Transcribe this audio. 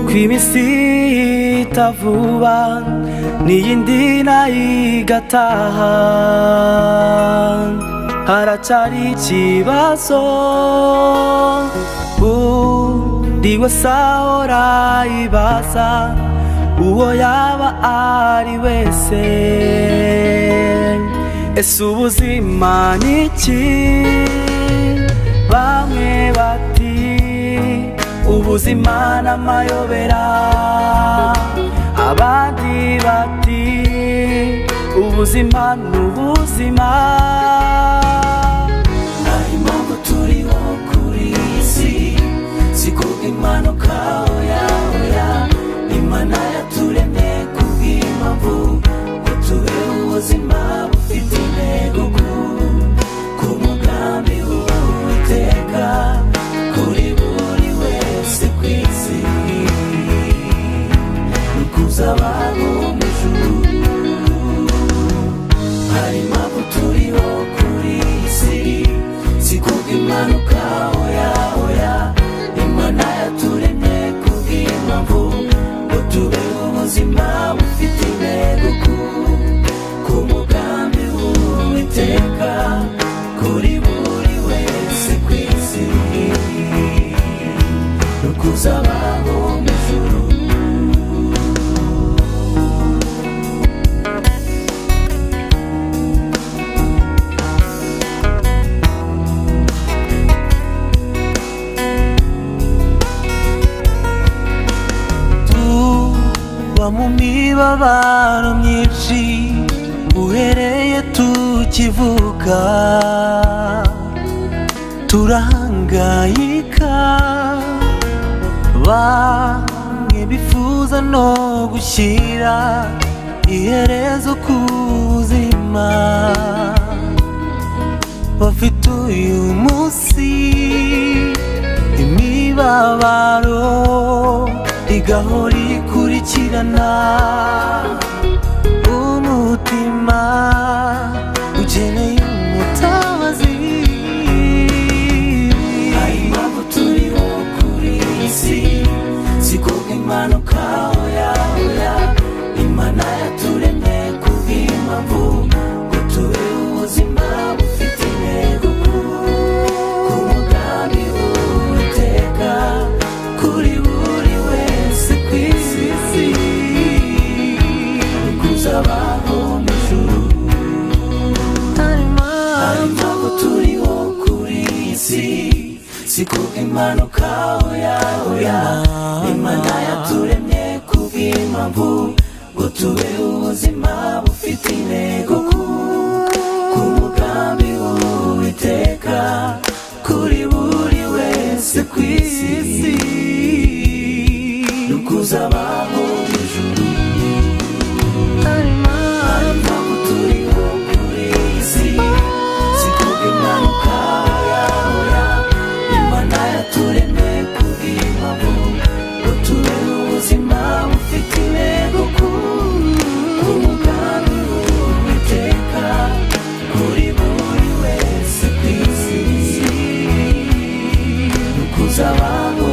kw'iminsi itavuba n'iyindi nayigataha, haracari ikibazo buri wese ahora yibaza uwo yaba ari wese. Ese ubuzima niki? Bamwe bati ubuzima n'amayobera, abandi bati ubuzima n'ubuzima. Hari impamvu turiho kuri iyi si, si kubw'impanuka oya oya. Imana yaturemye kubw'impamvu ngo tubeho ubuzima bufite intego, ku mugambi w'Uwiteka kuri buri wese ku isi, n'ukuzabaho mu ijuru. Hari impamvu turiho kuri iyi si, si kubw'impanuka oya oya. Imana yaturemye kubw'impamvu ngo tubeho ubuzima bufite intego, ku mugambi w'Uwiteka kuri buri wese ku isi, n'ukuzabaho mu ijuru. Mu mibabaro myinshi uhereye tukivuka, turahangayika, bamwe bifuza no gushyira iherezo ku buzima bafite uyu munsi. Imibabaro igahora ikurikirana, umutima ukeneye umutabazi. Hari impamvu turiho kuri iyi si, si kubw'impanuka oya oya. Imana yaturemye kubw'impamvu ngo tubeho ubuzima bufite intego, ku mugambi w'Uwiteka kuri buri wese ku isi, n'ukuzabaho mu ijuru. Hari impamvu turiho kuri iyi si, si kubw'impanuka oya oya. Imana yaturemye kubw'impamvu ngo tubeho ubuzima bufite intego, ku mugambi w'Uwiteka kuri buri wese ku isi, n'ukuzabaho mu ijuru. Hari impamvu turiho kuri iyi si, si kubw'impanuka oya oya. Imana yaturemye kubw'impamvu ngo tubeho ubuzima bufite intego, ku mugambi w'Uwiteka kuri buri wese ku isi, n'ukuzabaho